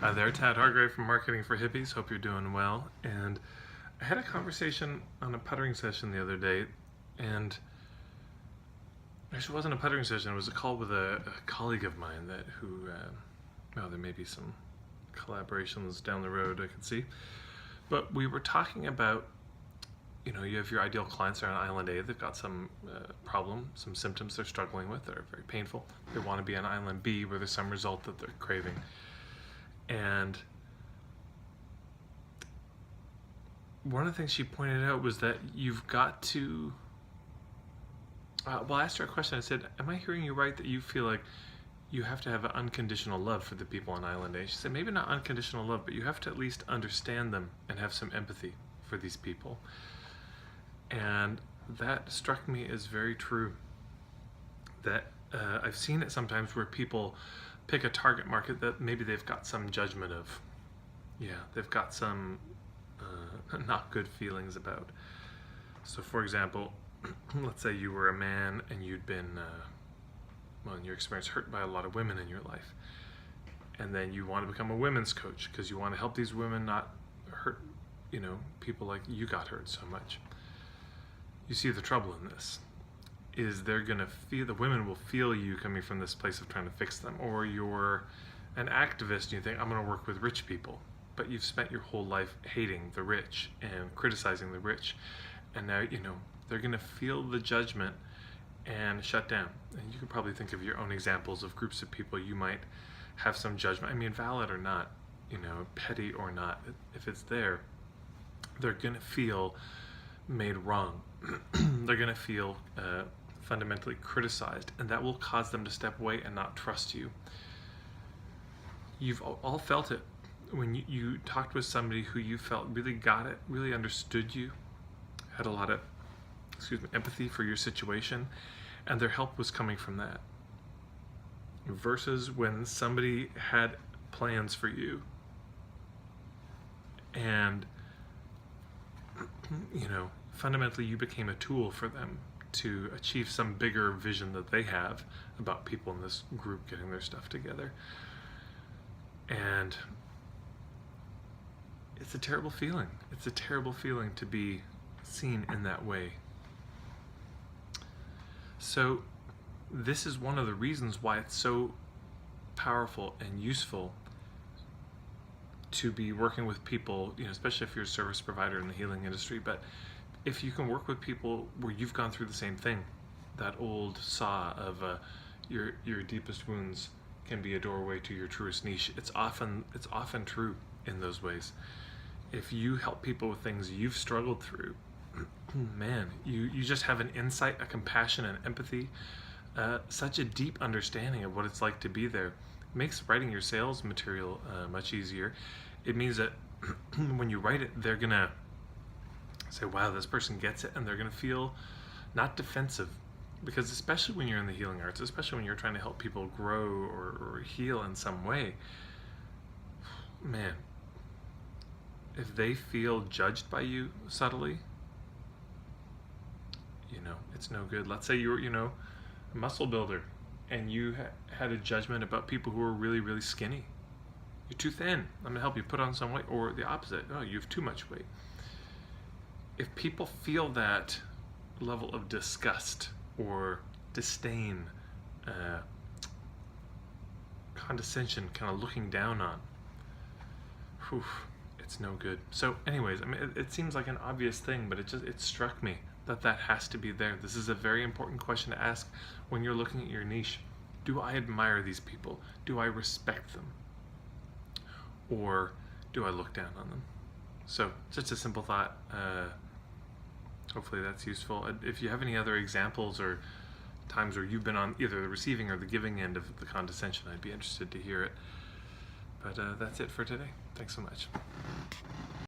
Hi there, Tad Hargrave from Marketing for Hippies. Hope you're doing well. And I had a conversation on a puttering session the other day, and actually it wasn't a puttering session, it was a call with a colleague of mine well, there may be some collaborations down the road I could see. But we were talking about, you have your ideal clients are on Island A, they've got some problem, some symptoms they're struggling with that are very painful. They want to be on Island B where there's some result that they're craving. And one of the things she pointed out was that you've got to, I asked her a question. I said, am I hearing you right that you feel like you have to have an unconditional love for the people on Island A? She said, maybe not unconditional love, but you have to at least understand them and have some empathy for these people. And that struck me as very true. That I've seen it sometimes where people pick a target market that maybe they've got some judgment of. Yeah, they've got some not good feelings about. So for example, let's say you were a man and you'd been, well, in your experience, hurt by a lot of women in your life. And then you want to become a women's coach because you want to help these women not hurt, people like you got hurt so much. You see the trouble in this is they're going to feel, the women will feel you coming from this place of trying to fix them. Or you're an activist and you think, I'm going to work with rich people. But you've spent your whole life hating the rich and criticizing the rich. And now, they're going to feel the judgment and shut down. And you can probably think of your own examples of groups of people you might have some judgment. I mean, valid or not, petty or not, if it's there, they're going to feel made wrong. They're going to feel fundamentally criticized, and that will cause them to step away and not trust you. You've all felt it when you talked with somebody who you felt really got it, really understood you, had a lot of, empathy for your situation, and their help was coming from that. Versus when somebody had plans for you and, fundamentally you became a tool for them to achieve some bigger vision that they have about people in this group getting their stuff together. And it's a terrible feeling. It's a terrible feeling to be seen in that way. So this is one of the reasons why it's so powerful and useful to be working with people, especially if you're a service provider in the healing industry. But if you can work with people where you've gone through the same thing, that old saw of your deepest wounds can be a doorway to your truest niche. It's often true in those ways. If you help people with things you've struggled through, man, you just have an insight, a compassion, and empathy, such a deep understanding of what it's like to be there. It makes writing your sales material much easier. It means that when you write it, they're gonna say, wow, this person gets it, and they're gonna feel not defensive. Because especially when you're in the healing arts, especially when you're trying to help people grow or heal in some way, man, if they feel judged by you subtly, it's no good. Let's say you're, a muscle builder and you had a judgment about people who are really, really skinny. You're too thin. I'm gonna help you put on some weight. Or the opposite, oh, you have too much weight. If people feel that level of disgust or disdain, condescension, kind of looking down on, it's no good. So anyways, it seems like an obvious thing, but it struck me that has to be there. This is a very important question to ask when you're looking at your niche. Do I admire these people? Do I respect them? Or do I look down on them? So just a simple thought. Hopefully that's useful. If you have any other examples or times where you've been on either the receiving or the giving end of the condescension, I'd be interested to hear it. But that's it for today. Thanks so much.